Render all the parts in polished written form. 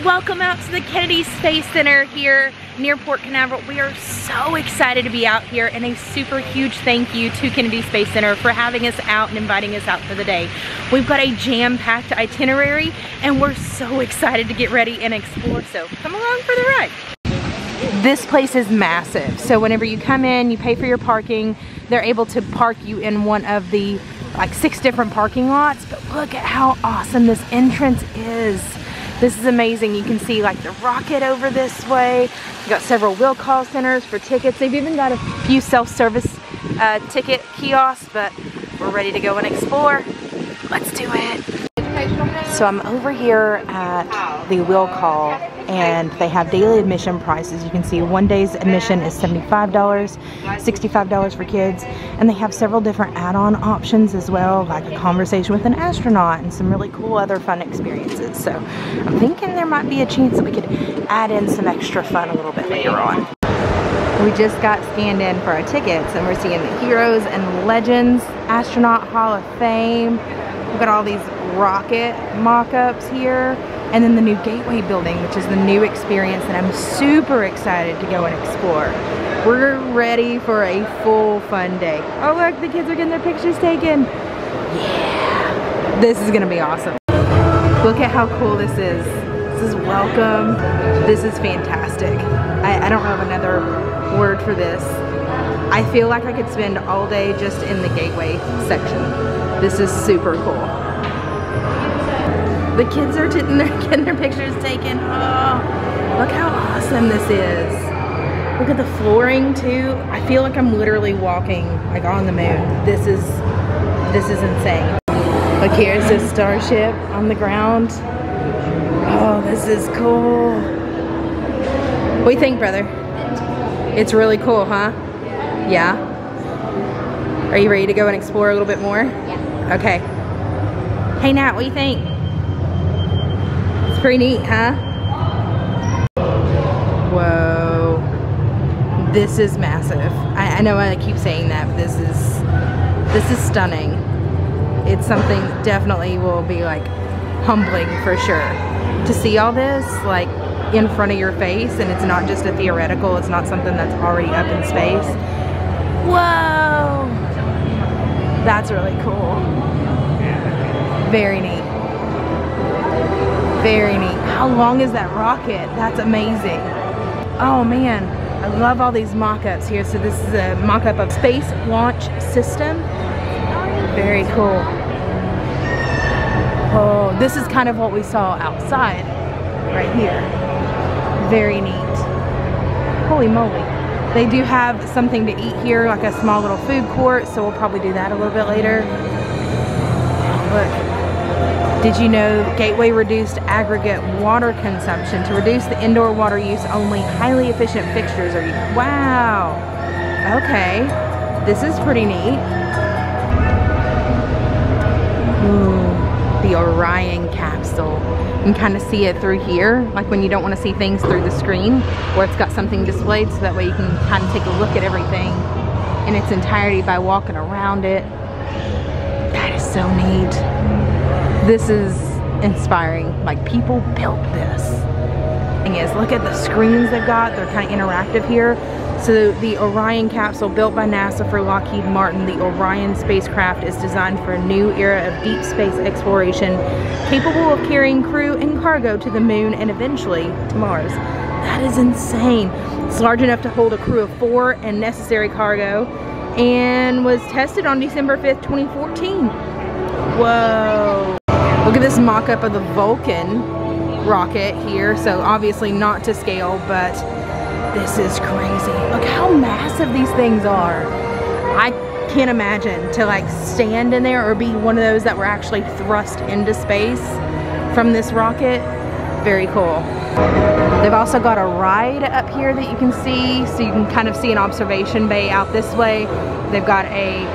welcome out to the Kennedy Space Center here near Port Canaveral. We are so excited to be out here, and a super huge thank you to Kennedy Space Center for having us out and inviting us out for the day. We've got a jam-packed itinerary, and we're so excited to get ready and explore, so come along for the ride. This place is massive, so whenever you come in, you pay for your parking. They're able to park you in one of the like 6 different parking lots, but look at how awesome this entrance is. This is amazing. You can see like the rocket over this way. We've got several will call centers for tickets. They've even got a few self-service ticket kiosks, but we're ready to go and explore. Let's do it. So I'm over here at the will call, and they have daily admission prices. You can see one day's admission is $75, $65 for kids, and they have several different add-on options as well, like a conversation with an astronaut and some really cool other fun experiences. So I'm thinking there might be a chance that we could add in some extra fun a little bit later on. We just got scanned in for our tickets, and we're seeing the Heroes and Legends Astronaut Hall of Fame. We've got all these rocket mock-ups here, and then the new Gateway building, which is the new experience that I'm super excited to go and explore. We're ready for a full fun day. Oh look, the kids are getting their pictures taken. Yeah, this is gonna be awesome. Look at how cool this is. This is welcome. This is fantastic. I don't have another word for this. I feel like I could spend all day just in the Gateway section. This is super cool. The kids are getting their pictures taken. Oh, look how awesome this is. Look at the flooring too. I feel like I'm literally walking like on the moon. This is insane. Look, here's a starship on the ground. Oh, this is cool. What do you think, brother? It's really cool, huh? Yeah? Are you ready to go and explore a little bit more? Yeah. Okay. Hey Nat, what do you think? It's pretty neat, huh? Whoa. This is massive. I know I keep saying that, but this is stunning. It's something that definitely will be like humbling for sure. To see all this like in front of your face, and it's not just a theoretical, it's not something that's already up in space. Whoa! That's really cool. Very neat. Very neat. How long is that rocket? That's amazing. Oh man, I love all these mock-ups here. So this is a mock-up of Space Launch System. Very cool. Oh, this is kind of what we saw outside right here. Very neat. Holy moly. They do have something to eat here, like a small little food court, so we'll probably do that a little bit later. Look. Did you know Gateway reduced aggregate water consumption? To reduce the indoor water use, only highly efficient fixtures are used. Wow. Okay. This is pretty neat. Ooh. The Orion capsule. You can kind of see it through here, like when you don't want to see things through the screen, where it's got something displayed, so that way you can kind of take a look at everything in its entirety by walking around it. That is so neat. This is inspiring. Like, people built this. Thing is, look at the screens they've got. They're kind of interactive here. So the Orion capsule, built by NASA for Lockheed Martin, the Orion spacecraft is designed for a new era of deep space exploration, capable of carrying crew and cargo to the moon and eventually to Mars. That is insane. It's large enough to hold a crew of 4 and necessary cargo, and was tested on December 5th, 2014. Whoa. Look at this mock-up of the Vulcan rocket here. So obviously not to scale, but this is crazy. Look how massive these things are. I can't imagine to like stand in there or be one of those that were actually thrust into space from this rocket. Very cool. They've also got a ride up here that you can see, so you can kind of see an observation bay out this way. They've got a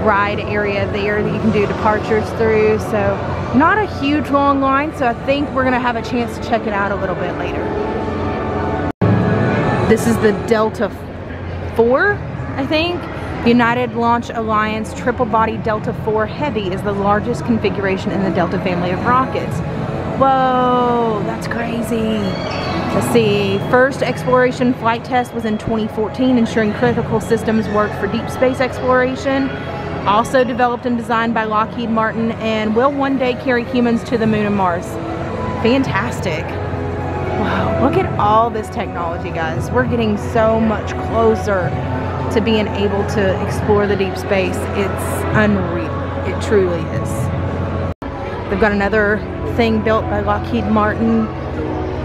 ride area there that you can do departures through. So not a huge long line, so I think we're gonna have a chance to check it out a little bit later. This is the Delta 4, I think. The United Launch Alliance Triple Body Delta 4 Heavy is the largest configuration in the Delta family of rockets. Whoa, that's crazy. Let's see, first exploration flight test was in 2014, ensuring critical systems work for deep space exploration. Also developed and designed by Lockheed Martin, and will one day carry humans to the moon and Mars. Fantastic. Wow, look at all this technology, guys. We're getting so much closer to being able to explore the deep space. It's unreal. It truly is. They've got another thing built by Lockheed Martin.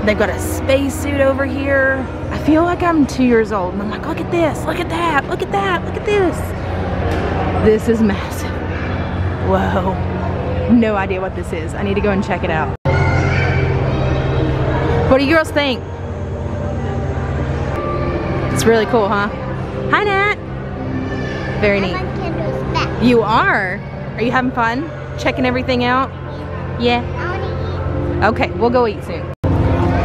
They've got a spacesuit over here. I feel like I'm 2 years old and I'm like, look at this, look at that, look at that, look at this. This is massive. Whoa. No idea what this is. I need to go and check it out. What do you girls think? It's really cool, huh? Hi, Nat. Very neat. You are? Are you having fun? Checking everything out? Yeah? Okay, we'll go eat soon.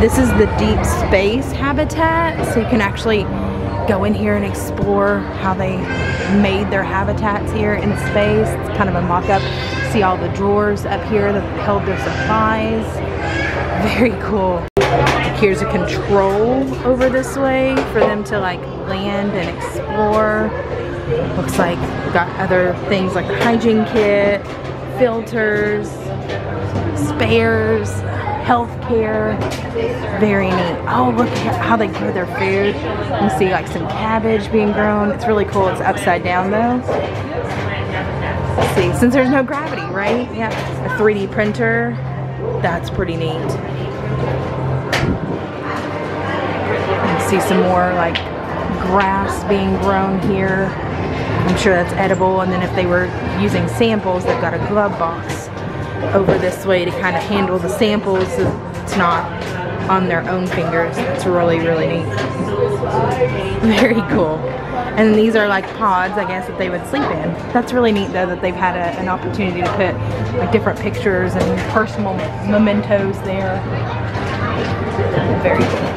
This is the deep space habitat, so you can actually go in here and explore how they made their habitats here in space. It's kind of a mock-up. See all the drawers up here that held their supplies. Very cool. Here's a control over this way for them to like land and explore. Looks like we've got other things like the hygiene kit, filters, spares, healthcare. Very neat. Oh, look at how they grow their food. You can see like some cabbage being grown. It's really cool. It's upside down though. Let's see, since there's no gravity, right? Yeah. A 3D printer. That's pretty neat. You can see some more like grass being grown here. I'm sure that's edible. And then if they were using samples, they've got a glove box over this way to kind of handle the samples so it's not on their own fingers. It's really, really neat. Very cool. And these are like pods, I guess, that they would sleep in. That's really neat though, that they've had an opportunity to put like different pictures and personal mementos there. Very cool.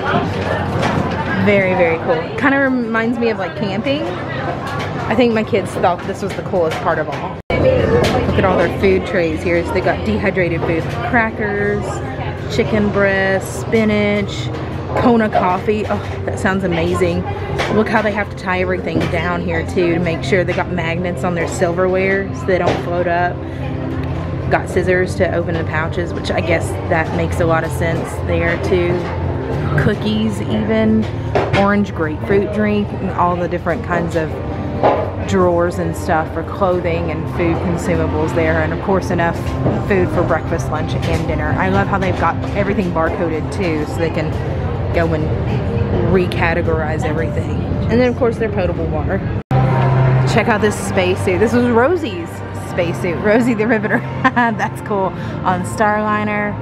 Very, very cool. Kind of reminds me of like camping. I think my kids thought this was the coolest part of all. Look at all their food trays here. So they got dehydrated food, crackers, chicken breast, spinach, Kona coffee. Oh, that sounds amazing. Look how they have to tie everything down here too to make sure they got magnets on their silverware so they don't float up. Got scissors to open the pouches, which I guess that makes a lot of sense there too. Cookies even, orange grapefruit drink, and all the different kinds of drawers and stuff for clothing and food consumables there, and of course enough food for breakfast, lunch, and dinner. I love how they've got everything barcoded too, so they can go and recategorize everything. And then of course their potable water. Check out this spacesuit. This was Rosie's spacesuit. Rosie the Riveter. That's cool. On Starliner.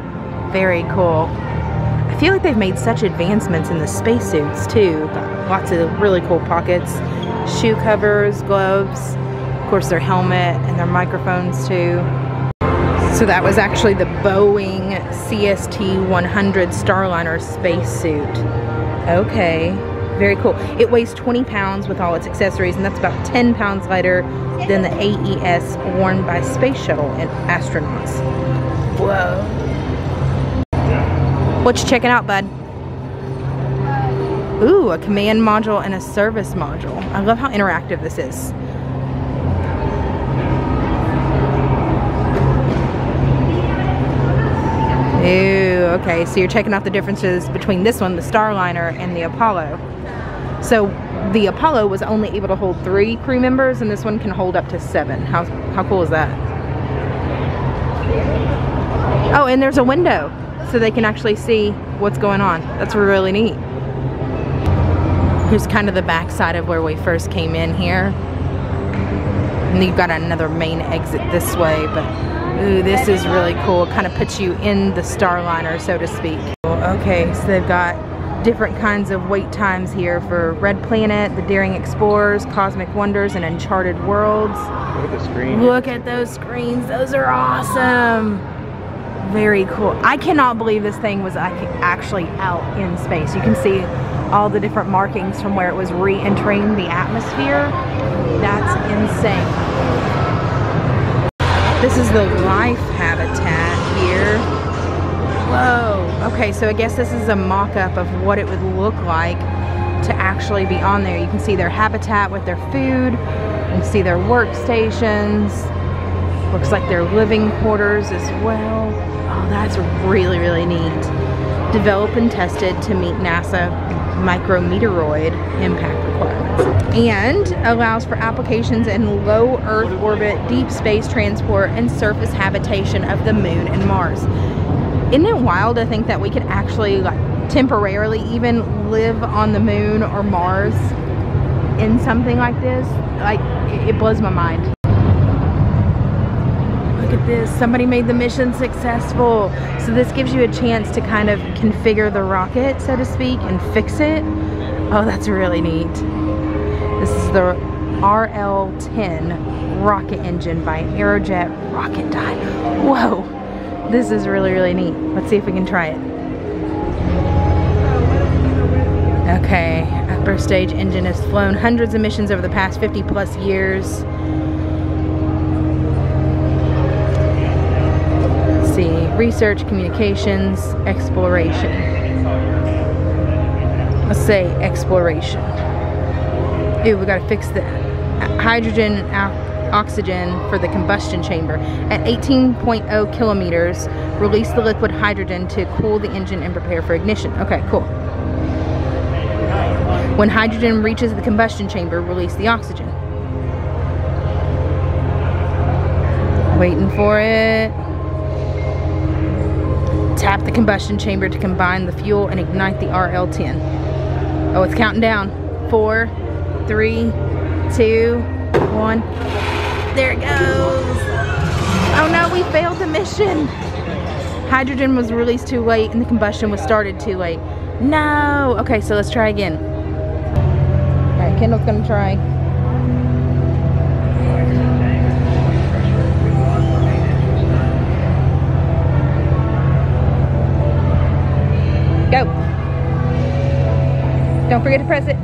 Very cool. I feel like they've made such advancements in the spacesuits too. Got lots of really cool pockets. Shoe covers, gloves, of course their helmet and their microphones too. So that was actually the Boeing CST-100 Starliner spacesuit. Okay, very cool. It weighs 20 pounds with all its accessories, and that's about 10 pounds lighter than the AES worn by space shuttle and astronauts. Whoa. What you checking out, bud? Ooh, a command module and a service module. I love how interactive this is. Ooh, okay, so you're checking out the differences between this one, the Starliner, and the Apollo. So the Apollo was only able to hold 3 crew members, and this one can hold up to 7. How cool is that? Oh, and there's a window, so they can actually see what's going on. That's really neat. Here's kind of the back side of where we first came in here. And you've got another main exit this way, but ooh, this is really cool. It kind of puts you in the Starliner, so to speak. Okay, so they've got different kinds of wait times here for Red Planet, the Daring Explorers, Cosmic Wonders, and Uncharted Worlds. Look at the screen. Look at those screens. Those are awesome. Very cool. I cannot believe this thing was actually out in space. You can see all the different markings from where it was re-entering the atmosphere. That's insane. This is the life habitat here. Whoa. Okay, so I guess this is a mock-up of what it would look like to actually be on there. You can see their habitat with their food. You can see their workstations. Looks like their living quarters as well. Oh, that's really, really neat. Developed and tested to meet NASA micrometeoroid impact requirements. And allows for applications in low Earth orbit, deep space transport, and surface habitation of the Moon and Mars. Isn't it wild to think that we could actually, like, temporarily even live on the Moon or Mars in something like this? Like, it blows my mind. Look at this, somebody made the mission successful. So this gives you a chance to kind of configure the rocket, so to speak, and fix it. Oh, that's really neat. This is the RL-10 rocket engine by Aerojet Rocketdyne. Whoa, this is really, really neat. Let's see if we can try it. Okay, upper stage engine has flown hundreds of missions over the past 50 plus years. Let's see, research, communications, exploration. Let's say exploration. Ooh, we gotta fix the hydrogen and oxygen for the combustion chamber. At 18.0 kilometers, release the liquid hydrogen to cool the engine and prepare for ignition. Okay, cool. When hydrogen reaches the combustion chamber, release the oxygen. Waiting for it. Tap the combustion chamber to combine the fuel and ignite the RL-10. Oh, it's counting down. 4, 3, 2, 1. There it goes. Oh no, we failed the mission. Hydrogen was released too late and the combustion was started too late. No. Okay, so let's try again. Alright, Kendall's gonna try. Go. Don't forget to press it.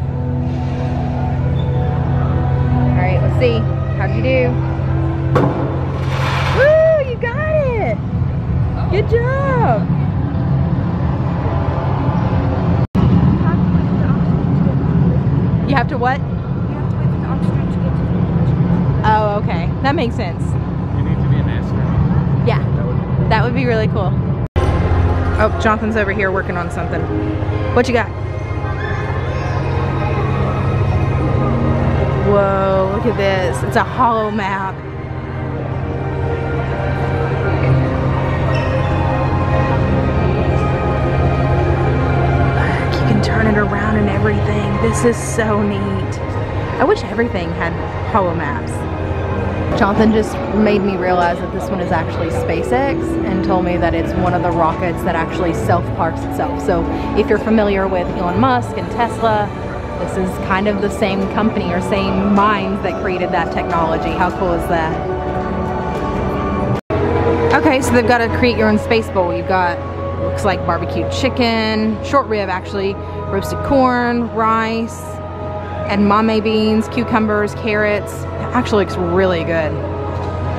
Alright, let's see. How'd you do? Woo! You got it! Good job! You have to what? You have to wait for the oxygen to get to the combustion. Oh, okay. That makes sense. You need to be an astronaut. Yeah. That would be really cool. Oh, Jonathan's over here working on something. What you got? Whoa, look at this. It's a hollow map. Look, you can turn it around and everything. This is so neat. I wish everything had hollow maps. Jonathan just made me realize that this one is actually SpaceX and told me that it's one of the rockets that actually self-parks itself. So if you're familiar with Elon Musk and Tesla, this is kind of the same company or same minds that created that technology. How cool is that? Okay, so they've got to create your own space bowl. You've got, looks like barbecue chicken, short rib actually, roasted corn, rice, edamame beans, cucumbers, carrots. It actually looks really good.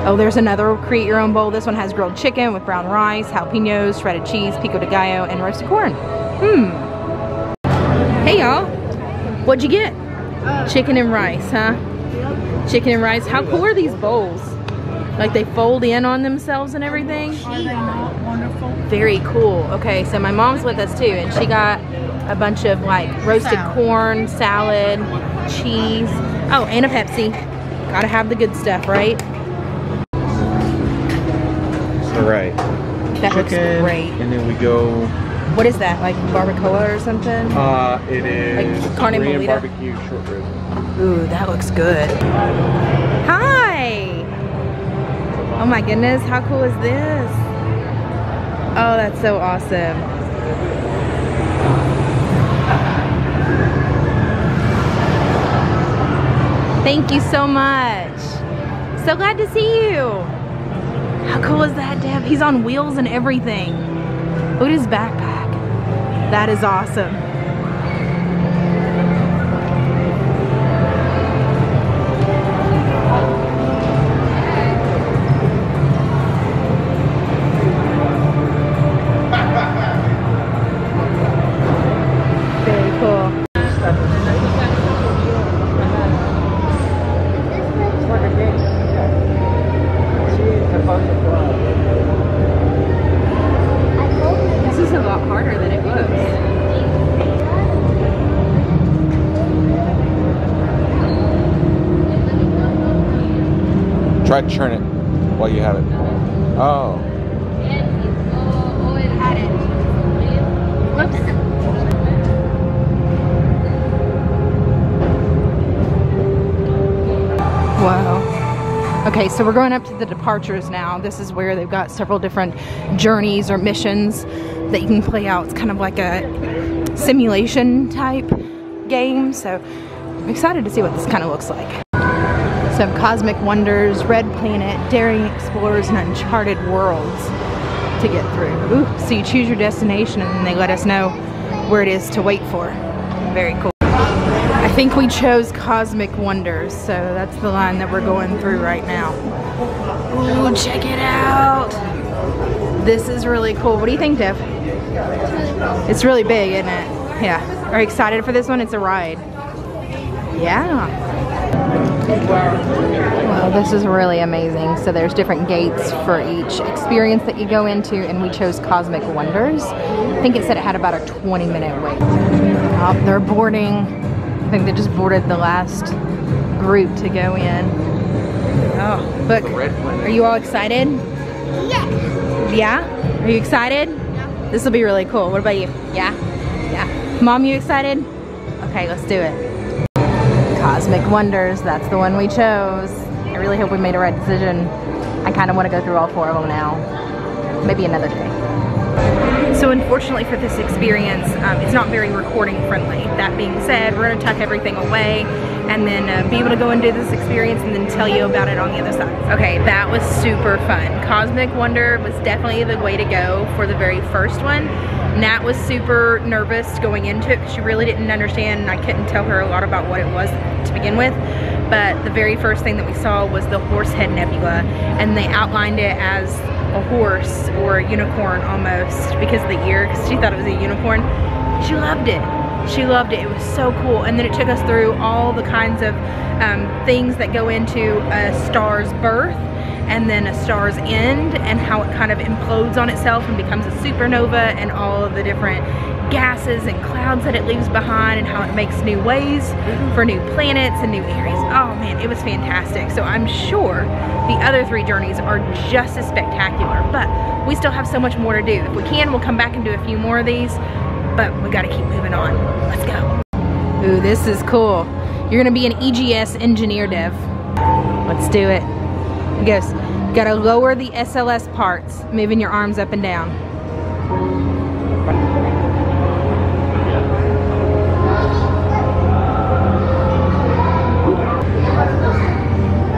Oh, there's another create your own bowl. This one has grilled chicken with brown rice, jalapenos, shredded cheese, pico de gallo, and roasted corn. Hey y'all. What'd you get? Chicken and rice, huh? Yep. Chicken and rice. How cool are these bowls? Like they fold in on themselves and everything? Are they not wonderful? Very cool. Okay, so my mom's with us too, and she got a bunch of like roasted corn, salad, cheese. Oh, and a Pepsi. Gotta have the good stuff, right? All right. That looks great. And then we go. What is that? Like barbacoa or something? It is like carne Korean molida? barbecue short rib. Ooh, that looks good. Hi! Oh my goodness, how cool is this? Oh, that's so awesome. Thank you so much. So glad to see you. How cool is that, Deb? He's on wheels and everything. Look at his backpack. That is awesome. Try to turn it while you have it. Oh. Oh, it had it. Whoops. Wow. Okay, so we're going up to the departures now. This is where they've got several different journeys or missions that you can play out. It's kind of like a simulation type game, so I'm excited to see what this kind of looks like. Some Cosmic Wonders, Red Planet, Daring Explorers, and Uncharted Worlds to get through. Ooh, so you choose your destination and then they let us know where it is to wait for. Very cool. I think we chose Cosmic Wonders, so that's the line that we're going through right now. Ooh, check it out. This is really cool. What do you think, Dev? It's really big, isn't it? Yeah. Are you excited for this one? It's a ride. Yeah. Well, this is really amazing. So there's different gates for each experience that you go into, and we chose Cosmic Wonders. I think it said it had about a 20-minute wait. Oh, they're boarding. I think they just boarded the last group to go in. Oh, look. Are you all excited? Yeah. Yeah? Are you excited? Yeah. This will be really cool. What about you? Yeah? Yeah. Mom, you excited? Okay, let's do it. Cosmic Wonders, that's the one we chose. I really hope we made a right decision. I kind of want to go through all 4 of them now. Maybe another day. So unfortunately for this experience, it's not very recording friendly. That being said, we're going to tuck everything away and then be able to go and do this experience and then tell you about it on the other side. Okay, that was super fun. Cosmic Wonder was definitely the way to go for the very first one. Nat was super nervous going into it because she really didn't understand, and I couldn't tell her a lot about what it was to begin with. But the very first thing that we saw was the Horsehead Nebula, and they outlined it as a horse or a unicorn almost because of the ear, because she thought it was a unicorn. She loved it. She loved it. It was so cool. And then it took us through all the kinds of things that go into a star's birth and then a star's end, and how it kind of implodes on itself and becomes a supernova, and all of the different gases and clouds that it leaves behind, and how it makes new ways for new planets and new areas. Oh man, it was fantastic. So I'm sure the other 3 journeys are just as spectacular, but we still have so much more to do. If we can, we'll come back and do a few more of these, but we gotta keep moving on. Let's go. Ooh, this is cool. You're gonna be an EGS engineer, Dev. Let's do it. It goes, you gotta lower the SLS parts, moving your arms up and down.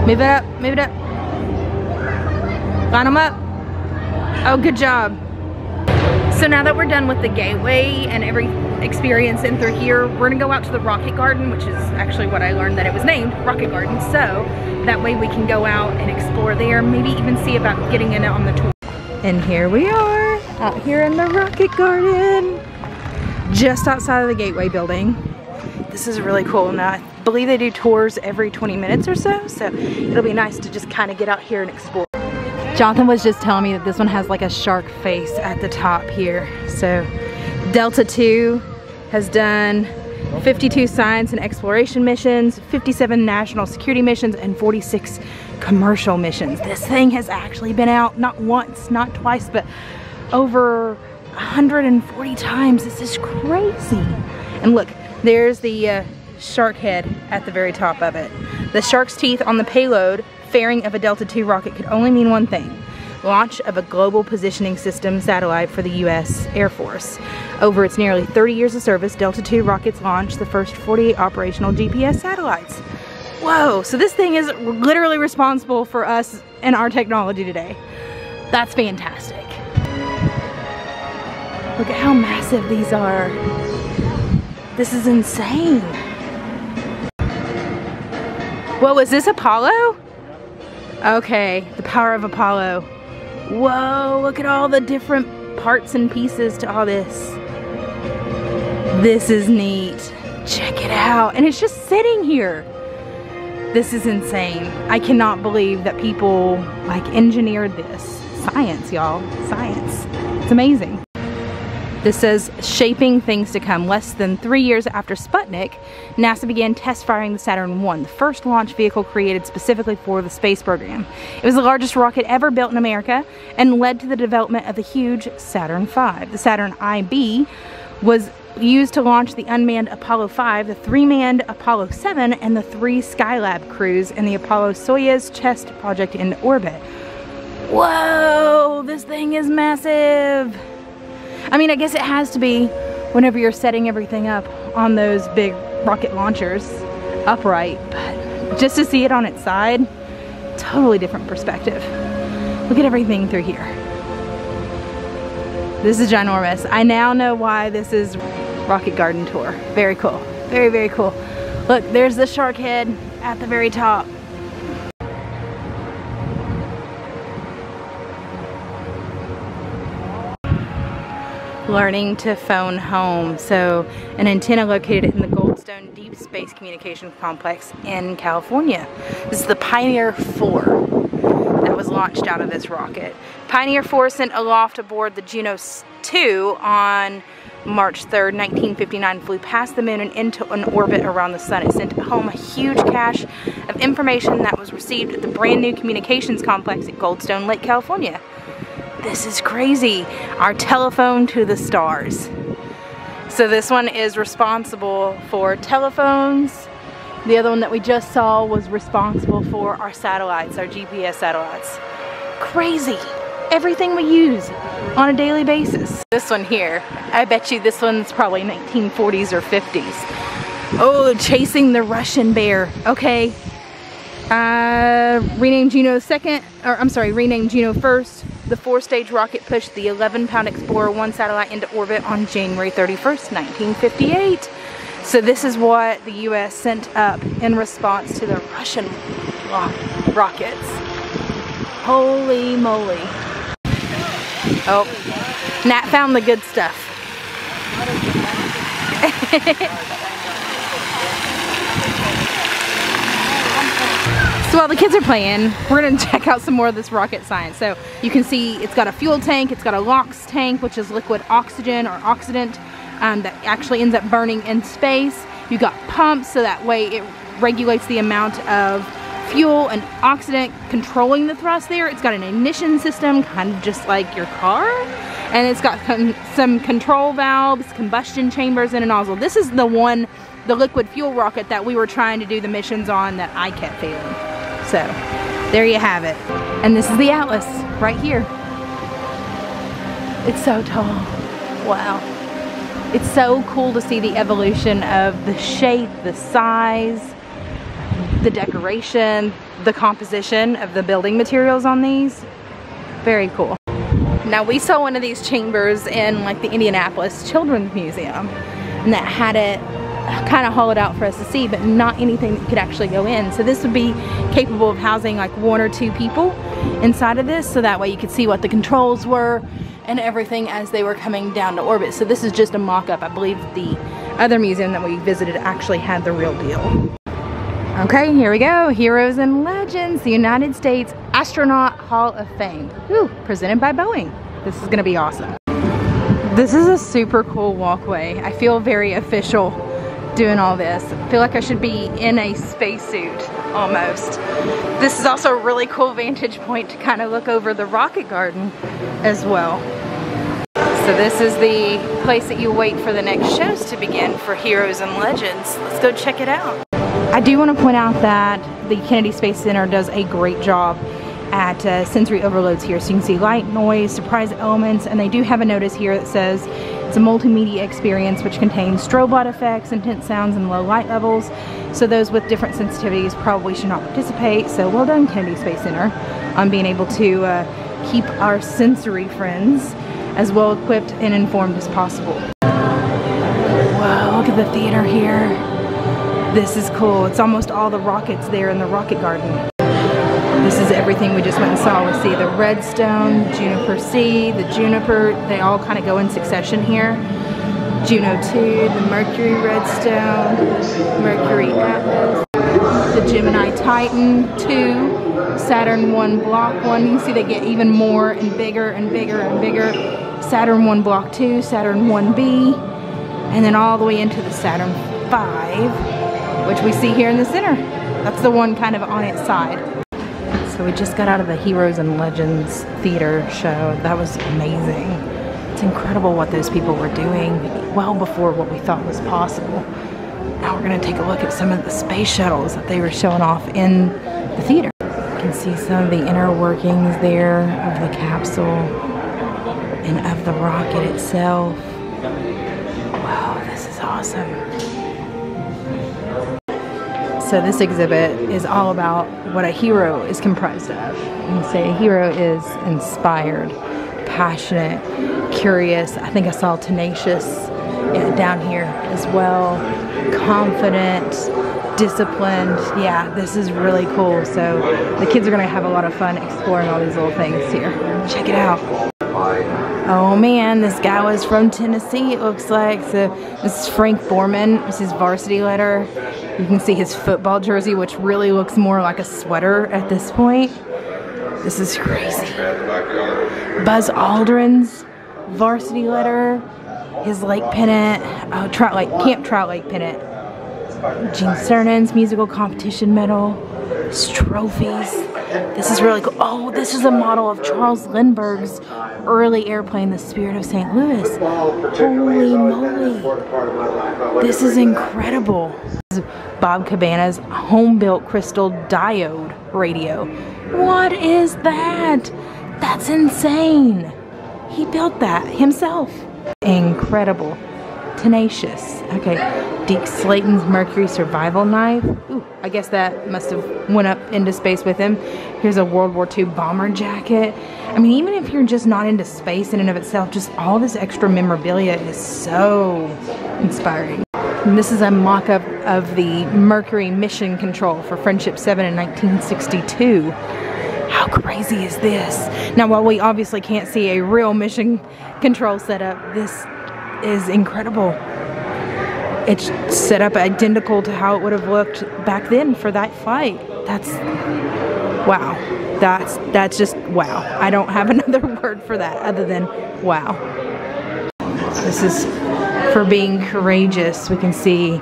Move it up, move it up. Line them up. Oh, good job. So now that we're done with the gateway and every experience in through here, we're gonna go out to the Rocket Garden, which is actually what I learned that it was named, Rocket Garden. So that way we can go out and explore there, maybe even see about getting in on the tour. And here we are, out here in the Rocket Garden, just outside of the Gateway building. This is really cool. Now, I believe they do tours every 20 minutes or so it'll be nice to just kind of get out here and explore. Jonathan was just telling me that this one has like a shark face at the top here. So Delta II has done 52 science and exploration missions, 57 national security missions, and 46 commercial missions. This thing has actually been out not once, not twice, but over 140 times. This is crazy. And look, there's the shark head at the very top of it. The shark's teeth on the payload fairing of a Delta II rocket could only mean one thing: launch of a global positioning system satellite for the U.S. Air Force. Over its nearly 30 years of service, Delta II rockets launched the first 48 operational GPS satellites. Whoa, so this thing is literally responsible for us and our technology today. That's fantastic. Look at how massive these are. This is insane. What was this, Apollo? Okay, the power of Apollo. Whoa, look at all the different parts and pieces to all this. This is neat. Check it out. And it's just sitting here. This is insane. I cannot believe that people like engineered this. Science, y'all. Science. It's amazing. This says, shaping things to come. Less than 3 years after Sputnik, NASA began test firing the Saturn V, the first launch vehicle created specifically for the space program. It was the largest rocket ever built in America and led to the development of the huge Saturn V. The Saturn IB was used to launch the unmanned Apollo 5, the 3-manned Apollo 7, and the 3 Skylab crews in the Apollo-Soyuz test project into orbit. Whoa, this thing is massive. I mean, I guess it has to be whenever you're setting everything up on those big rocket launchers upright, but just to see it on its side, totally different perspective. Look at everything through here. This is ginormous. I now know why this is Rocket Garden Tour. Very cool. Very, very cool. Look, there's the shark head at the very top. Learning to phone home. So an antenna located in the Goldstone Deep Space Communications Complex in California. This is the Pioneer 4 that was launched out of this rocket. Pioneer 4 sent aloft aboard the Juno 2 on March 3rd, 1959, flew past the moon and into an orbit around the sun. It sent home a huge cache of information that was received at the brand new communications complex at Goldstone Lake, California. This is crazy. Our telephone to the stars. So this one is responsible for telephones. The other one that we just saw was responsible for our satellites, our GPS satellites. Crazy. Everything we use on a daily basis. This one here, I bet you this one's probably 1940s or 50s. Oh, chasing the Russian bear. Okay. Renamed Juno renamed Juno 1st. The 4-stage rocket pushed the 11-pound Explorer 1 satellite into orbit on January 31st, 1958. So this is what the U.S. sent up in response to the Russian rockets. Holy moly. Oh, Nat found the good stuff. So while the kids are playing, we're gonna check out some more of this rocket science. So you can see it's got a fuel tank, it's got a LOX tank, which is liquid oxygen or oxidant that actually ends up burning in space. You got pumps, so that way it regulates the amount of fuel and oxidant controlling the thrust there. It's got an ignition system, kind of just like your car. And it's got some control valves, combustion chambers, and a nozzle. This is the liquid fuel rocket that we were trying to do the missions on that I kept failing. So, there you have it. And this is the Atlas, right here. It's so tall. Wow. It's so cool to see the evolution of the shape, the size, the decoration, the composition of the building materials on these. Very cool. Now we saw one of these chambers in like the Indianapolis Children's Museum, and that had it kind of hollowed out for us to see, but not anything that could actually go in. So this would be capable of housing like 1 or 2 people inside of this, so that way you could see what the controls were and everything as they were coming down to orbit. So this is just a mock-up. I believe the other museum that we visited actually had the real deal. Okay, here we go. Heroes and Legends, the United States Astronaut Hall of Fame. Whew, presented by Boeing. This is gonna be awesome. This is a super cool walkway. I feel very official doing all this. I feel like I should be in a spacesuit almost. This is also a really cool vantage point to kind of look over the rocket garden as well. So this is the place that you wait for the next shows to begin for Heroes and Legends. Let's go check it out. I do want to point out that the Kennedy Space Center does a great job at sensory overloads here. So you can see light, noise, surprise elements, and they do have a notice here that says it's a multimedia experience which contains strobe light effects, intense sounds, and low light levels. So those with different sensitivities probably should not participate. So well done, Kennedy Space Center, on being able to keep our sensory friends as well equipped and informed as possible. Whoa, look at the theater here. This is cool. It's almost all the rockets there in the rocket garden. This is everything we just went and saw. We see the Redstone, Juniper C, the Juniper, they all kind of go in succession here. Juno 2, the Mercury Redstone, Mercury Atlas, the Gemini Titan 2, Saturn 1 Block 1. You can see they get even more and bigger and bigger and bigger. Saturn 1 Block 2, Saturn 1B, and then all the way into the Saturn V, which we see here in the center. That's the one kind of on its side. So we just got out of the Heroes and Legends Theater show. That was amazing. It's incredible what those people were doing well before what we thought was possible. Now we're gonna take a look at some of the space shuttles that they were showing off in the theater. You can see some of the inner workings there of the capsule and of the rocket itself. Wow, this is awesome. So this exhibit is all about what a hero is comprised of. You can say a hero is inspired, passionate, curious. I think I saw tenacious down here as well. Confident, disciplined. Yeah, this is really cool. So the kids are gonna have a lot of fun exploring all these little things here. Check it out. Oh man, this guy was from Tennessee, it looks like. So this is Frank Borman. This is his varsity letter. You can see his football jersey, which really looks more like a sweater at this point. This is crazy. Buzz Aldrin's varsity letter, his lake pennant, Camp Trout Lake pennant. Gene Cernan's musical competition medal, his trophies. This is really cool. Oh, this is a model of Charles Lindbergh's early airplane, the Spirit of St. Louis. Holy moly. This is incredible. This is Bob Cabana's home-built crystal diode radio. What is that? That's insane. He built that himself. Incredible. Tenacious. Okay, Deke Slayton's Mercury survival knife. Ooh, I guess that must have went up into space with him. Here's a World War II bomber jacket. I mean, even if you're just not into space in and of itself, just all this extra memorabilia is so inspiring. And this is a mock-up of the Mercury mission control for Friendship 7 in 1962. How crazy is this? Now, while we obviously can't see a real mission control setup, this is incredible. It's set up identical to how it would have looked back then for that flight. That's wow. That's just wow. I don't have another word for that other than wow. This is for being courageous. We can see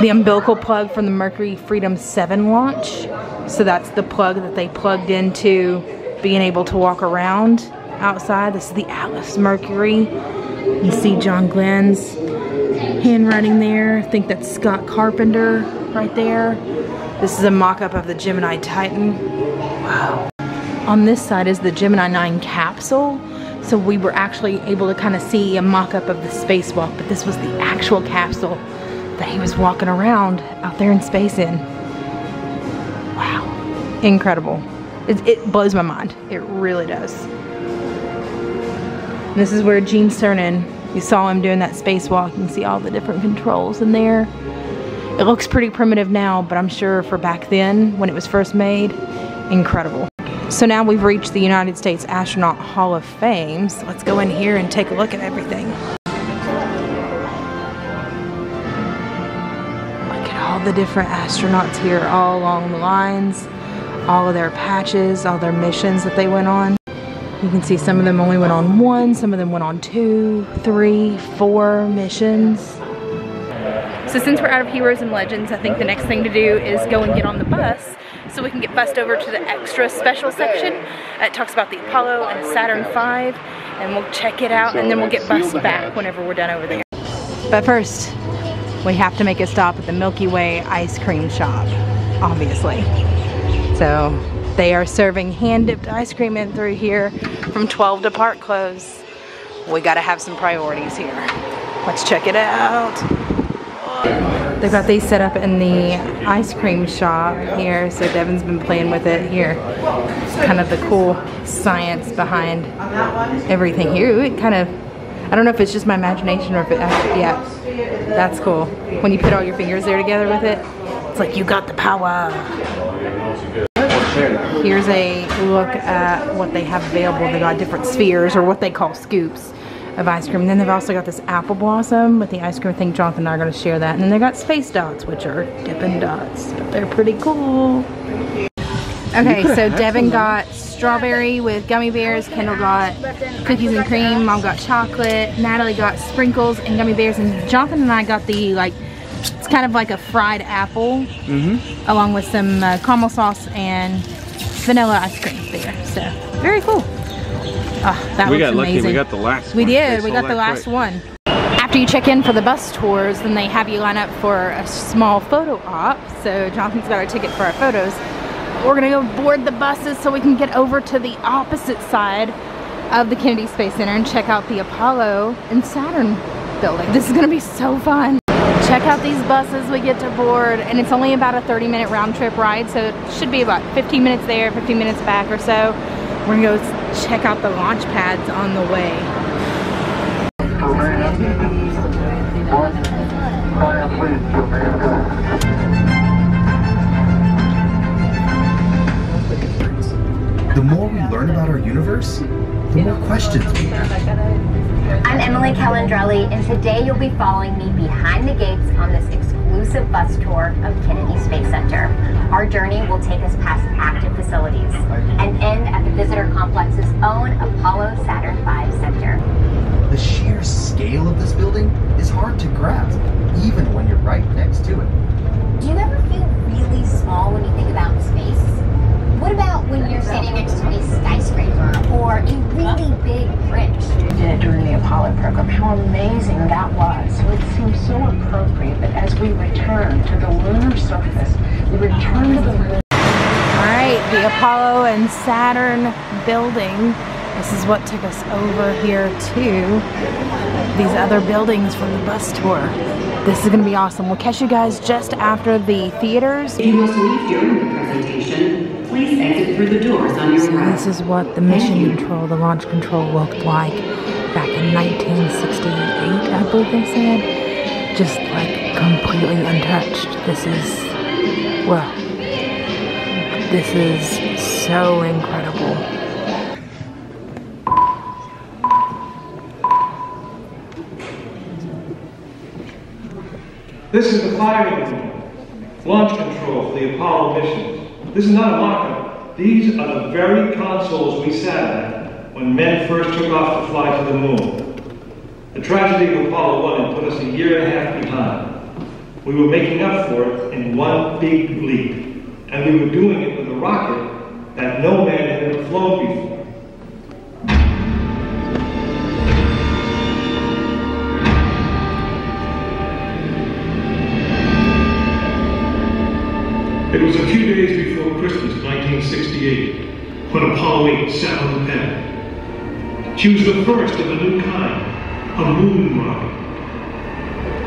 the umbilical plug from the Mercury Freedom 7 launch. So that's the plug that they plugged into being able to walk around outside. This is the Atlas Mercury. You see John Glenn's handwriting there. I think that's Scott Carpenter right there. This is a mock-up of the Gemini Titan. Wow. On this side is the Gemini 9 capsule. So we were actually able to kind of see a mock-up of the spacewalk, but this was the actual capsule that he was walking around out there in space in. Wow. Incredible. It blows my mind. It really does. This is where Gene Cernan, you saw him doing that spacewalk. You can see all the different controls in there. It looks pretty primitive now, but I'm sure for back then, when it was first made, incredible. So now we've reached the United States Astronaut Hall of Fame. So let's go in here and take a look at everything. Look at all the different astronauts here, all along the lines, all of their patches, all their missions that they went on. You can see some of them only went on 1, some of them went on 2, 3, 4 missions. So since we're out of Heroes and Legends, I think the next thing to do is go and get on the bus so we can get bussed over to the extra special section. It talks about the Apollo and Saturn V, and we'll check it out, and then we'll get bussed back whenever we're done over there. But first, we have to make a stop at the Milky Way Ice Cream shop, obviously. So they are serving hand-dipped ice cream in through here from 12 to park close. We gotta have some priorities here. Let's check it out. They've got these set up in the ice cream shop here, so Devin's been playing with it here. It's kind of the cool science behind everything here. Ooh, it kind of, I don't know if it's just my imagination or if it actually, yeah, that's cool. When you put all your fingers there together with it, it's like you got the power. Here's a look at what they have available. They got different spheres, or what they call scoops, of ice cream. And then they've also got this apple blossom with the ice cream. I think Jonathan and I are going to share that. And then they got space dots, which are Dippin' Dots. But they're pretty cool. Okay, so Devin got strawberry with gummy bears, Kendall got cookies and cream, Mom got chocolate, Natalie got sprinkles and gummy bears, and Jonathan and I got the, like, it's kind of like a fried apple, along with some caramel sauce and vanilla ice cream there. So, very cool. Oh, that We looks got lucky, amazing. we got the last We one. did, we got the last one. After you check in for the bus tours, then they have you line up for a small photo op. So Jonathan's got our ticket for our photos. We're gonna go board the buses so we can get over to the opposite side of the Kennedy Space Center and check out the Apollo and Saturn building. This is gonna be so fun. Check out these buses we get to board, and it's only about a 30-minute round trip ride, so it should be about 15 minutes there, 15 minutes back or so. We're gonna go check out the launch pads on the way. The more we learn about our universe, the more questions we have. I'm Emily Calandrelli, and today you'll be following me behind the gates on this exclusive bus tour of Kennedy Space Center. Our journey will take us past active facilities and end at the visitor complex's own Apollo Saturn V Center. The sheer scale of this building is hard to grasp, even when you're right next to it. Do you ever feel really small when you think about space? What about when you're standing next to a skyscraper or a really big bridge? We did it during the Apollo program. How amazing that was. So it seems so appropriate that as we return to the lunar surface, we return to the moon. Alright, the Apollo and Saturn building. This is what took us over here to these other buildings from the bus tour. This is going to be awesome. We'll catch you guys just after the theaters. If you must leave during the presentation, please exit through the doors on your right. This is what the mission control, the launch control looked like back in 1968, I believe they said. Just like completely untouched. This is, well, this is so incredible. This is the firing room, launch control for the Apollo missions. This is not a mock-up. These are the very consoles we sat at when men first took off to fly to the moon. The tragedy of Apollo 1 had put us a year and a half behind. We were making up for it in one big leap, and we were doing it with a rocket that no man had ever flown before. It was a few days before Christmas 1968 when Apollo 8 sat on the pad. She was the first of a new kind, a moon rocket.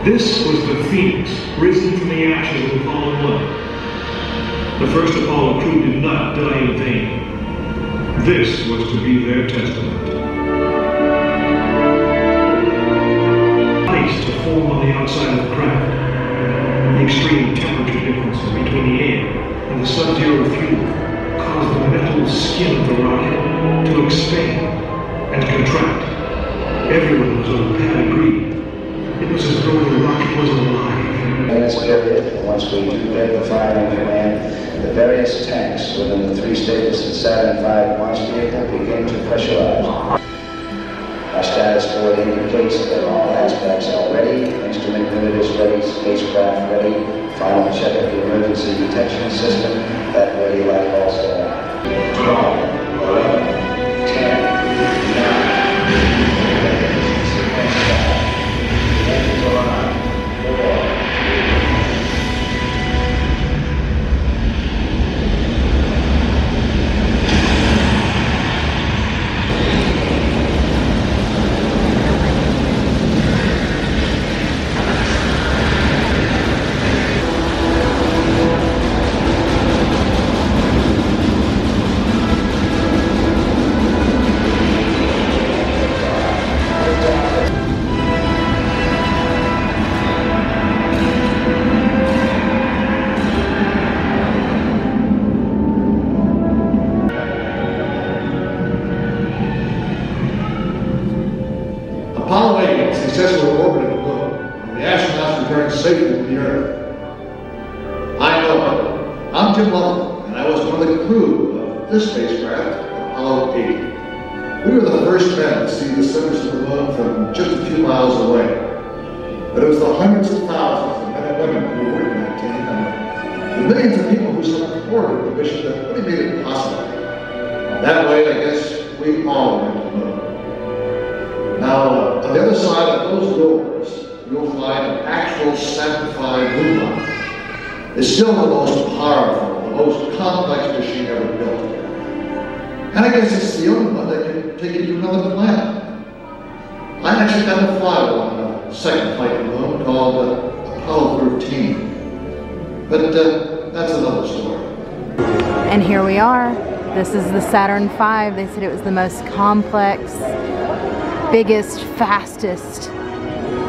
This was the Phoenix, risen from the ashes of Apollo 1. The first Apollo crew did not die in vain. This was to be their testament. Ice to form on the outside of the craft. The extreme temperature differences between the air and the sub-zero fuel caused the metal skin of the rocket to expand and contract. Everyone was on the pad agreed. It was as though the rocket was alive. In this period, once we get the firing command, the various tanks within the three stages of the Saturn V launch vehicle begin to pressurize. Our status board indicates that all aspects are ready, instrument unit is ready, spacecraft ready, final check of the emergency detection system, that ready like also. 12, 11, 10, 9, 4, Apollo 8 successfully orbited the moon, and the astronauts returned safely to the Earth. I know it. I'm Tim Lovell, and I was one of the crew of this spacecraft, Apollo 8. We were the first men to see the surface of the moon from just a few miles away. But it was the hundreds of thousands of men and women who were in that team, and the millions of people who supported the mission that really made it possible. That way, I guess, we all went to the moon. Now, on the other side of those doors, you'll find an actual Saturn V moon rocket. It's still the most powerful, the most complex machine ever built. And I guess it's the only one that can take you to another planet. I actually got to fly on a second flight to the moon called Apollo 13. But that's another story. And here we are. This is the Saturn V. They said it was the most complex, biggest, fastest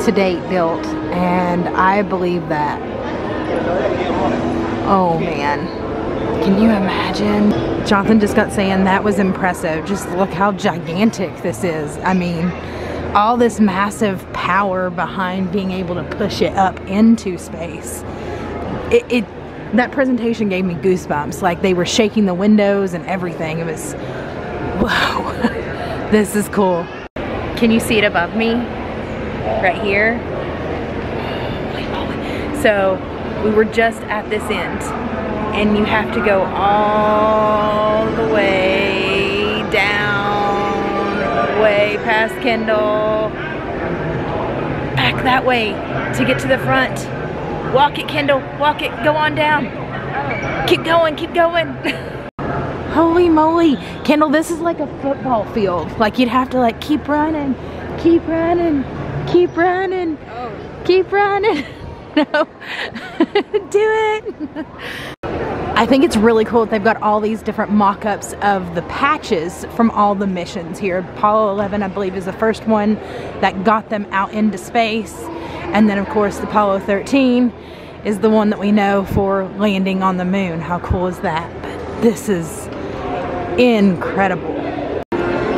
to date built. And I believe that. Oh man. Can you imagine? Jonathan just got saying that was impressive. Just look how gigantic this is. I mean, all this massive power behind being able to push it up into space. That presentation gave me goosebumps. Like they were shaking the windows and everything. It was, whoa, this is cool. Can you see it above me? Right here? So we were just at this end. And you have to go all the way down, way past Kendall, back that way to get to the front. Walk it, Kendall, walk it, go on down. Keep going, keep going. Holy moly. Kendall, this is like a football field. Like you'd have to like keep running, keep running, keep running, keep running. No, do it. I think it's really cool that they've got all these different mock-ups of the patches from all the missions here. Apollo 11, I believe, is the first one that got them out into space. And then, of course, Apollo 13 is the one that we know for landing on the moon. How cool is that? But this is incredible.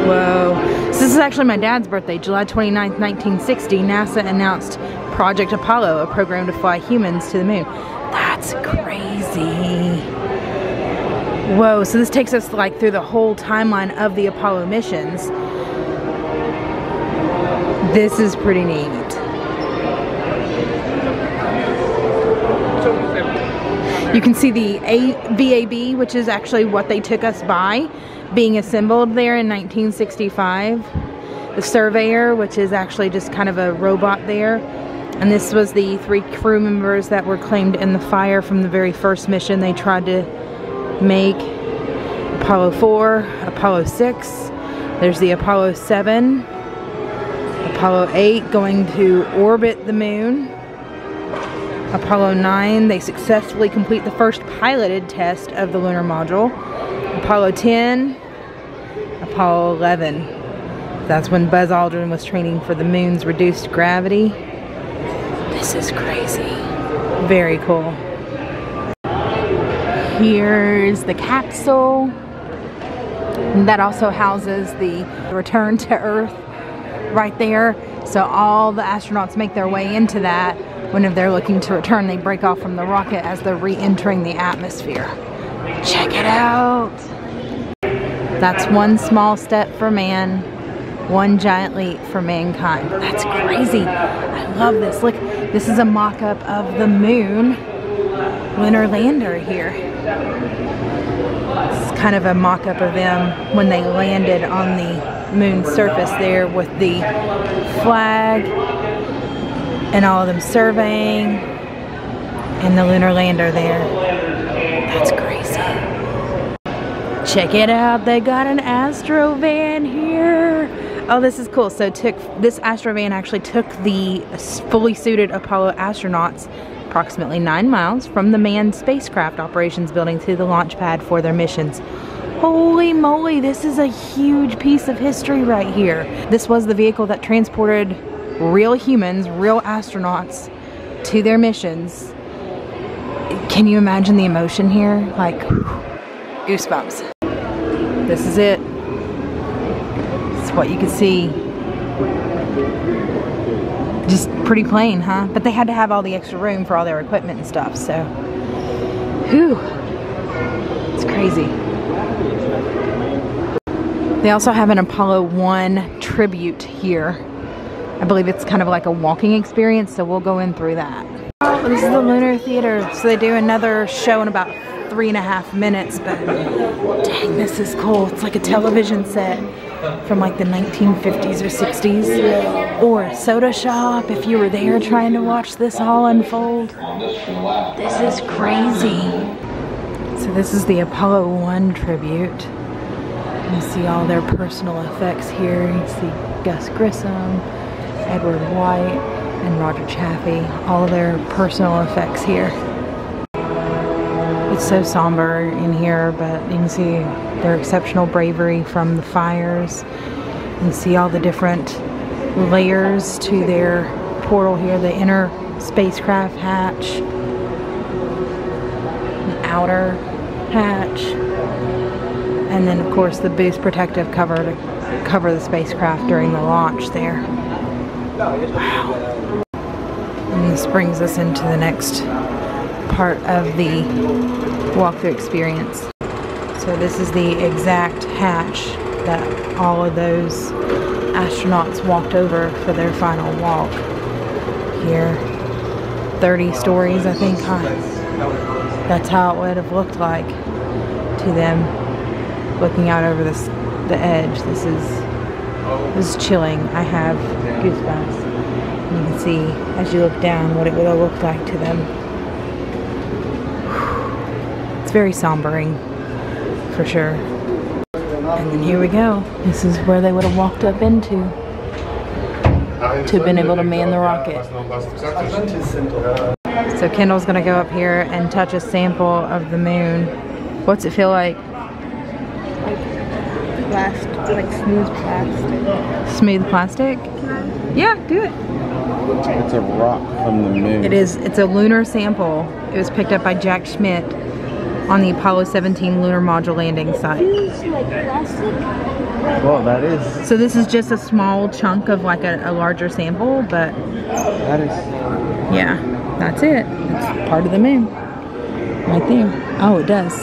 Whoa. So this is actually my dad's birthday, July 29th, 1960. NASA announced Project Apollo, a program to fly humans to the moon. That's crazy. Whoa, so this takes us like through the whole timeline of the Apollo missions. This is pretty neat. You can see the VAB, which is actually what they took us by, being assembled there in 1965. The Surveyor, which is actually just kind of a robot there. And this was the 3 crew members that were claimed in the fire from the very first mission they tried to make. Apollo 4, Apollo 6, there's the Apollo 7, Apollo 8 going to orbit the moon. Apollo 9, they successfully complete the first piloted test of the lunar module. Apollo 10, Apollo 11. That's when Buzz Aldrin was training for the moon's reduced gravity. This is crazy. Very cool. Here's the capsule. And that also houses the return to Earth right there. So all the astronauts make their way into that. Whenever they're looking to return, they break off from the rocket as they're re-entering the atmosphere. Check it out. That's one small step for man, one giant leap for mankind. That's crazy. I love this. Look, this is a mock-up of the moon lunar lander here. It's kind of a mock-up of them when they landed on the moon's surface there with the flag and all of them surveying and the lunar lander there. That's crazy. Check it out, they got an Astro van here. Oh, this is cool. So this Astro van actually took the fully suited Apollo astronauts approximately 9 miles from the manned spacecraft operations building to the launch pad for their missions. Holy moly, this is a huge piece of history right here. This was the vehicle that transported real humans, real astronauts to their missions. Can you imagine the emotion here? Like, goosebumps. This is it. It's what you can see. Just pretty plain, huh? But they had to have all the extra room for all their equipment and stuff, so. Whew. It's It's crazy. They also have an Apollo 1 tribute here. I believe it's kind of like a walking experience, so we'll go in through that. Well, this is the Lunar Theater, so they do another show in about 3.5 minutes, but dang, this is cool. It's like a television set from like the 1950s or 60s, or a soda shop if you were there trying to watch this all unfold. This is crazy. So this is the Apollo 1 tribute. You see all their personal effects here. You see Gus Grissom, Edward White, and Roger Chaffee, all their personal effects here. It's so somber in here, but you can see their exceptional bravery from the fires. You can see all the different layers to their portal here, the inner spacecraft hatch, the outer hatch, and then of course the boost protective cover to cover the spacecraft during the launch there. Wow. And this brings us into the next part of the walkthrough experience. So this is the exact hatch that all of those astronauts walked over for their final walk here. 30 stories, I think, high. That's how it would have looked like to them looking out over the edge. This is chilling. I have goosebumps. You can see as you look down what it would have looked like to them. It's very sombering, for sure. And then here we go. This is where they would have walked up into to have been able to man the rocket. So Kendall's gonna go up here and touch a sample of the moon. What's it feel like? Like smooth plastic. Smooth plastic? Yeah, do it. It's a rock from the moon. It is. It's a lunar sample. It was picked up by Jack Schmitt on the Apollo 17 lunar module landing site. Like plastic? Well, that is. So this is just a small chunk of like a larger sample, but That is. yeah, that's it. It's part of the moon. Right there. Oh, it does.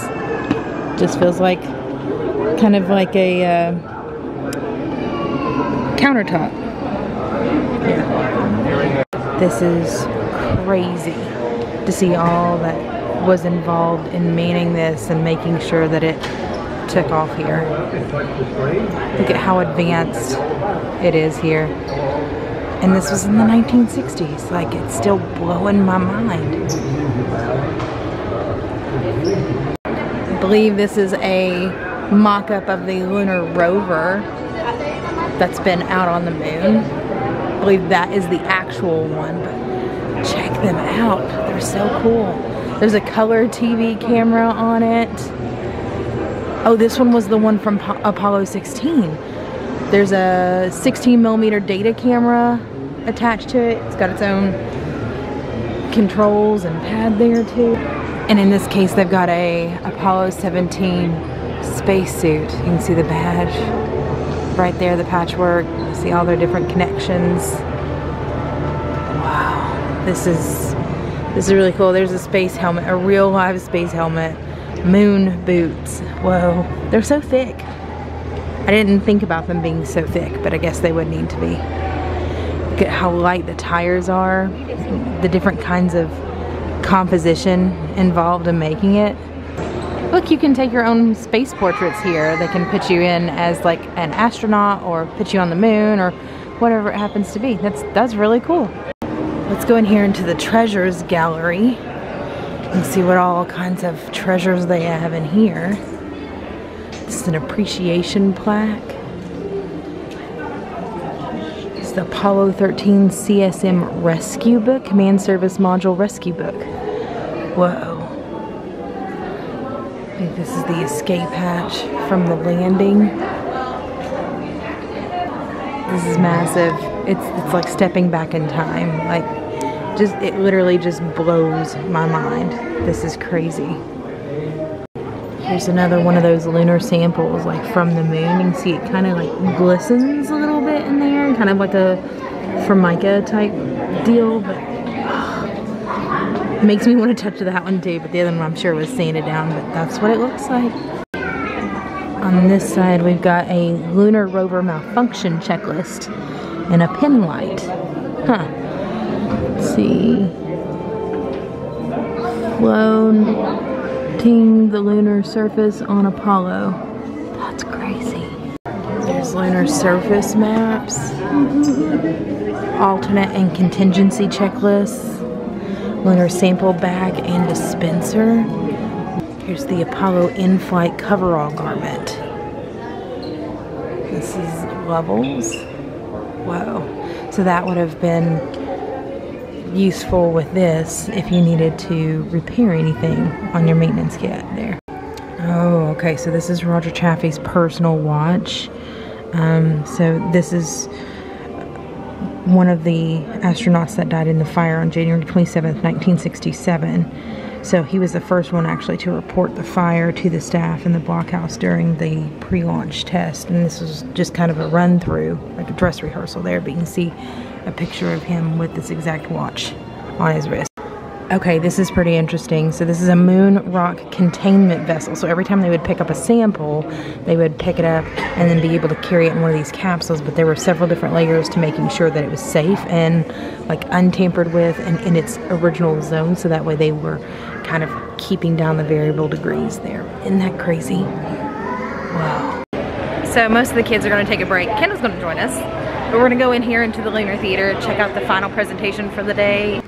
Just feels like kind of like a countertop. Yeah. This is crazy to see all that was involved in manning this and making sure that it took off here. Look at how advanced it is here. And this was in the 1960s. Like, it's still blowing my mind. I believe this is a mock-up of the lunar rover that's been out on the moon. I believe that is the actual one, but check them out. They're so cool. There's a color TV camera on it. Oh, this one was the one from Apollo 16. There's a 16mm data camera attached to it. It's got its own controls and pad there too. And in this case, they've got a Apollo 17 spacesuit. You can see the badge right there, the patchwork. You see all their different connections. Wow, this is really cool. There's a space helmet, a real live space helmet. Moon boots. Whoa, they're so thick. I didn't think about them being so thick, but I guess they would need to be. Look at how light the tires are, the different kinds of composition involved in making it. Look, you can take your own space portraits here. They can put you in as like an astronaut or put you on the moon or whatever it happens to be. That's really cool. Let's go in here into the treasures gallery and see what all kinds of treasures they have in here. This is an appreciation plaque. It's the Apollo 13 CSM Rescue Book, Command Service Module Rescue Book. Whoa. I think this is the escape hatch from the landing. This is massive. It's like stepping back in time. Like, it literally just blows my mind. This is crazy. Here's another one of those lunar samples, like from the moon. You can see it kind of like glistens a little bit in there, kind of like a Formica type deal, but It makes me want to touch that one too, but the other one I'm sure was sanded down, but that's what it looks like. On this side, we've got a lunar rover malfunction checklist and a pin light. Huh. Let's see. Floating the lunar surface on Apollo. That's crazy. There's lunar surface maps, alternate and contingency checklists, lunar sample bag and dispenser. Here's the Apollo in-flight coverall garment. This is levels. Whoa. So that would have been useful with this if you needed to repair anything on your maintenance kit there. Oh, okay, so this is Roger Chaffee's personal watch. So this is one of the astronauts that died in the fire on January 27th, 1967. So he was the first one actually to report the fire to the staff in the blockhouse during the pre-launch test. And this was just kind of a run through, like a dress rehearsal there, but you can see a picture of him with this exact watch on his wrist. Okay, this is pretty interesting. So this is a moon rock containment vessel. So every time they would pick up a sample, they would pick it up and then be able to carry it in one of these capsules. But there were several different layers to making sure that it was safe and like untampered with and in its original zone. So that way they were kind of keeping down the variable degrees there. Isn't that crazy? Wow. So most of the kids are going to take a break. Kendall's going to join us. But we're going to go in here into the Lunar Theater, check out the final presentation for the day.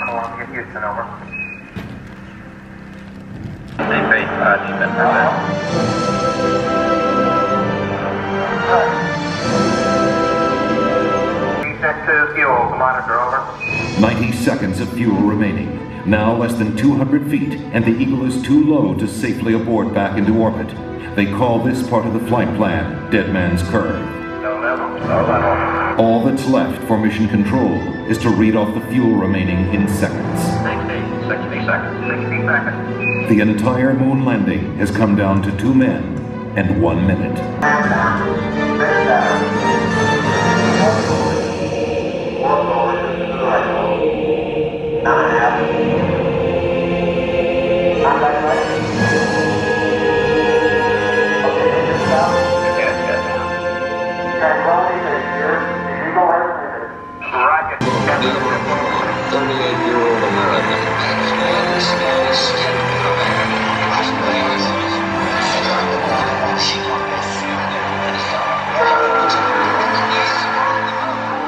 Columbia, Houston, over. Check to fuel, monitor, over. 90 seconds of fuel remaining. Now less than 200 feet, and the Eagle is too low to safely abort back into orbit. They call this part of the flight plan Dead Man's Curve. No level, no level. All that's left for mission control is to read off the fuel remaining in seconds. 60 seconds. 60 seconds. The entire moon landing has come down to 2 men and 1 minute.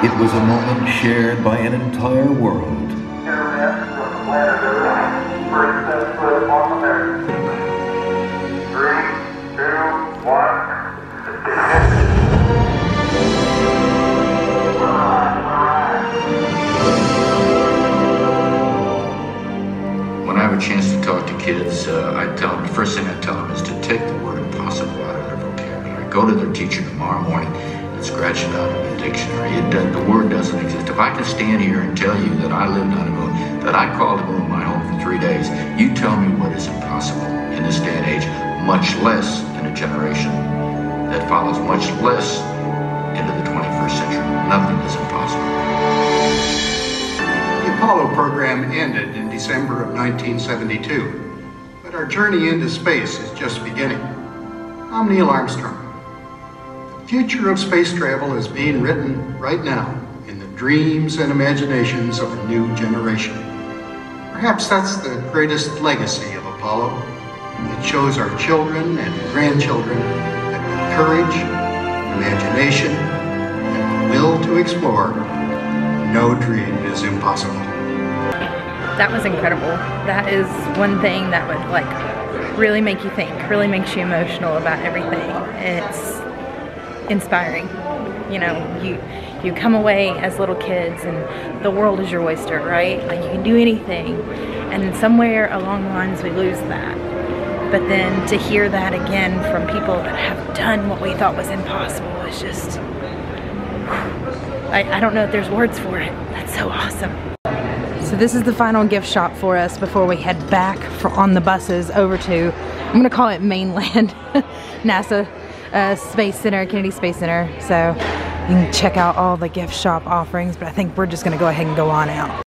It was a moment shared by an entire world. When I have a chance to talk to kids, I tell them, the first thing I tell them is to take the word impossible out of their vocabulary. Go to their teacher tomorrow morning and scratch it out of the dictionary. The word doesn't exist. If I could stand here and tell you that I lived on the moon, that I called the moon my home for 3 days, you tell me what is impossible in this day and age, much less in a generation that follows, much less into the 21st century. Nothing is impossible. The Apollo program ended in December of 1972, but our journey into space is just beginning. I'm Neil Armstrong. The future of space travel is being written right now in the dreams and imaginations of a new generation. Perhaps that's the greatest legacy of Apollo. It shows our children and grandchildren that with courage, imagination, and the will to explore, no dream is impossible. That was incredible. That is one thing that would like really make you think, really makes you emotional about everything. It's inspiring. You know, you come away as little kids and the world is your oyster, right? Like you can do anything. And then somewhere along the lines we lose that. But then to hear that again from people that have done what we thought was impossible is just, I don't know if there's words for it. That's so awesome. So this is the final gift shop for us before we head back on the buses over to, I'm gonna call it mainland, NASA Space Center, Kennedy Space Center. So You can check out all the gift shop offerings, but I think we're just gonna go ahead and go on out.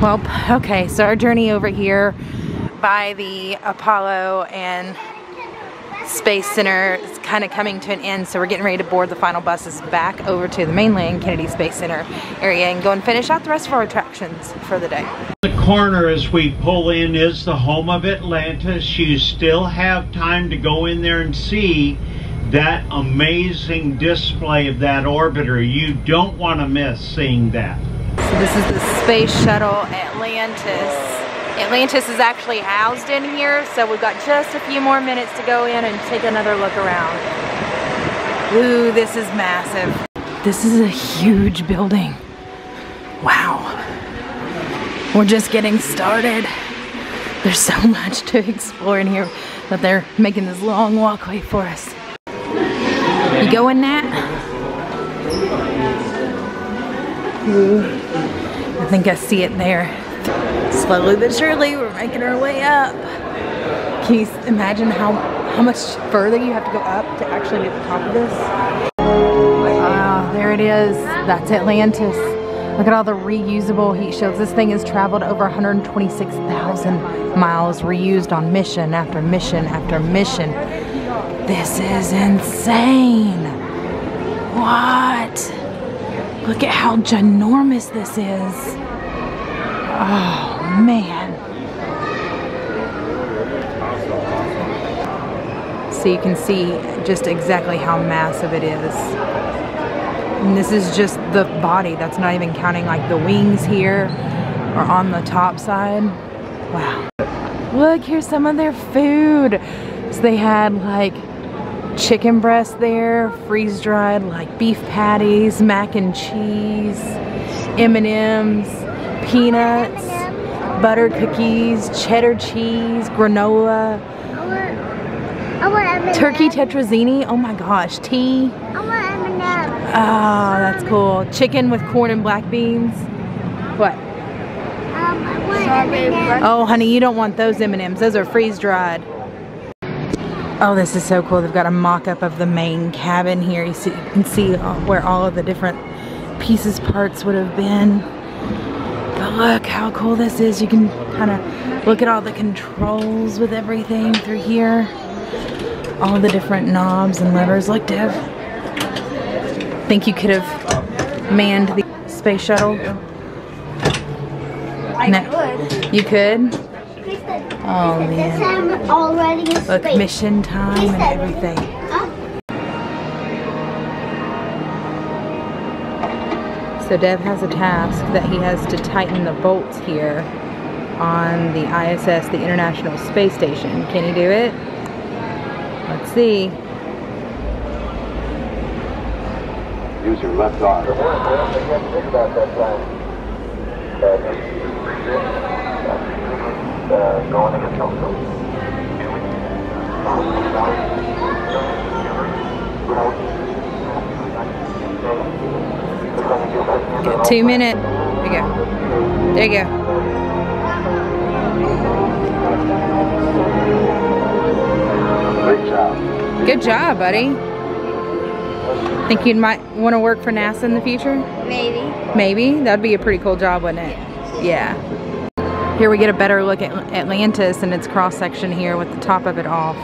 Well, okay, so our journey over here by the Apollo and Space Center is kind of coming to an end, so we're getting ready to board the final buses back over to the mainland Kennedy Space Center area and go and finish out the rest of our attractions for the day. The corner as we pull in is the home of Atlantis. You still have time to go in there and see that amazing display of that orbiter. You don't want to miss seeing that. So this is the Space Shuttle Atlantis. Atlantis is actually housed in here, so we've got just a few more minutes to go in and take another look around. Ooh, this is massive. This is a huge building. Wow. We're just getting started. There's so much to explore in here that they're making this long walkway for us. You going, Nat? Ooh, I think I see it there. Slowly but surely, we're making our way up. Can you imagine how much further you have to go up to actually get to the top of this? Ah, there it is. That's Atlantis. Look at all the reusable heat shields. This thing has traveled over 126,000 miles, reused on mission after mission after mission. This is insane. What? Look at how ginormous this is. Oh, man. So you can see just exactly how massive it is. And this is just the body. That's not even counting like the wings here or on the top side. Wow. Look, here's some of their food. So they had like chicken breast there, freeze-dried like beef patties, mac and cheese, M&Ms, peanuts, butter cookies, cheddar cheese, granola, turkey tetrazzini, oh my gosh, tea. Oh, that's cool. Chicken with corn and black beans. What? Oh, honey, you don't want those M&Ms. Those are freeze-dried. Oh, this is so cool. They've got a mock-up of the main cabin here. You can see where all of the different pieces, parts would have been. But look how cool this is. You can kind of look at all the controls with everything through here. All the different knobs and levers. Look, Dev. Think you could have manned the space shuttle? I could. You could? Oh man. Look, mission time and everything. So Dev has a task that he has to tighten the bolts here on the ISS, the International Space Station. Can he do it? Let's see. Use your left arm. Going to get comfortable. You got 2 minutes. There you go. There you go. Great job. Good job, buddy. Think you might want to work for NASA in the future? Maybe. Maybe? That'd be a pretty cool job, wouldn't it? Yeah. Here we get a better look at Atlantis and its cross-section here with the top of it off.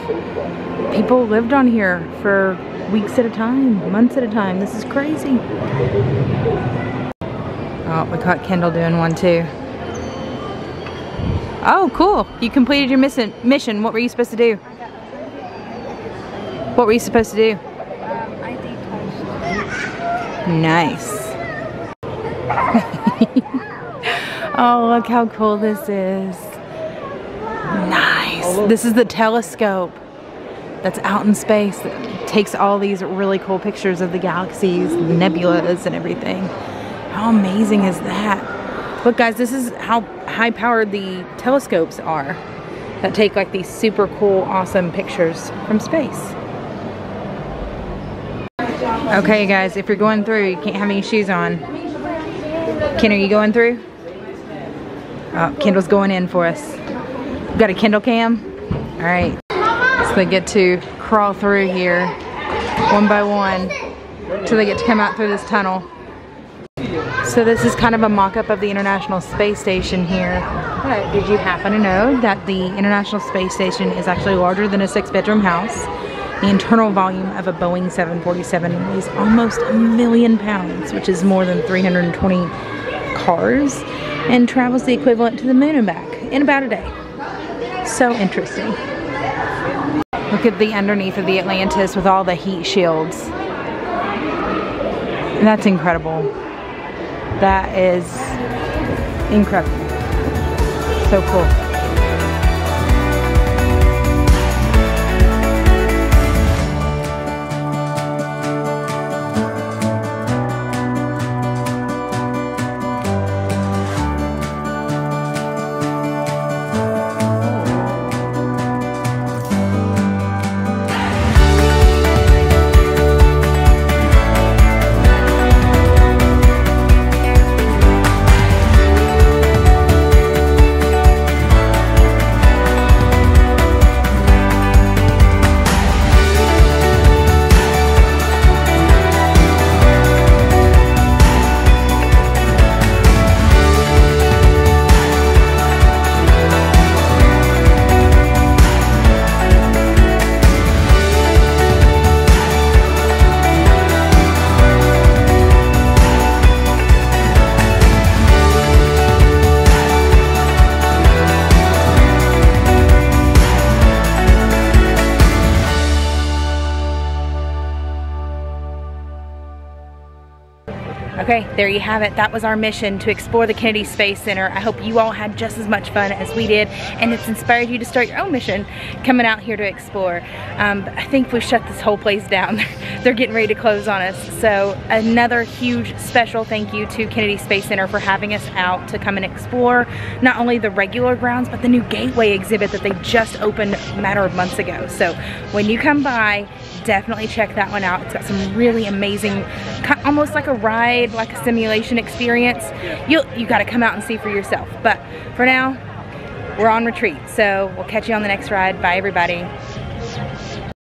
People lived on here for weeks at a time, months at a time. This is crazy. Oh, we caught Kendall doing one too. Oh, cool. You completed your mission. What were you supposed to do? What were you supposed to do? I detouched. Nice. Oh, look how cool this is. Nice. This is the telescope that's out in space that takes all these really cool pictures of the galaxies, the nebulas and everything. How amazing is that? Look guys, this is how high powered the telescopes are that take like these super cool, awesome pictures from space. Okay guys, if you're going through, you can't have any shoes on. Ken, are you going through? Oh, Kendall's going in for us. Got a Kendall cam? All right. So they get to crawl through here one by one. So they get to come out through this tunnel. So this is kind of a mock-up of the International Space Station here. But did you happen to know that the International Space Station is actually larger than a 6-bedroom house? The internal volume of a Boeing 747 weighs almost 1 million pounds, which is more than 320 cars, and travels the equivalent to the moon and back in about a day. So interesting. Look at the underneath of the Atlantis with all the heat shields. That's incredible. That is incredible. So cool. Okay, there you have it. That was our mission to explore the Kennedy Space Center. I hope you all had just as much fun as we did, and it's inspired you to start your own mission coming out here to explore. But I think we've shut this whole place down. They're getting ready to close on us. So another huge special thank you to Kennedy Space Center for having us out to come and explore not only the regular grounds, but the new Gateway exhibit that they just opened a matter of months ago. So when you come by, definitely check that one out. It's got some really amazing, almost like a ride, like a simulation experience. You got to come out and see for yourself. But for now, we're on retreat. So we'll catch you on the next ride. Bye, everybody.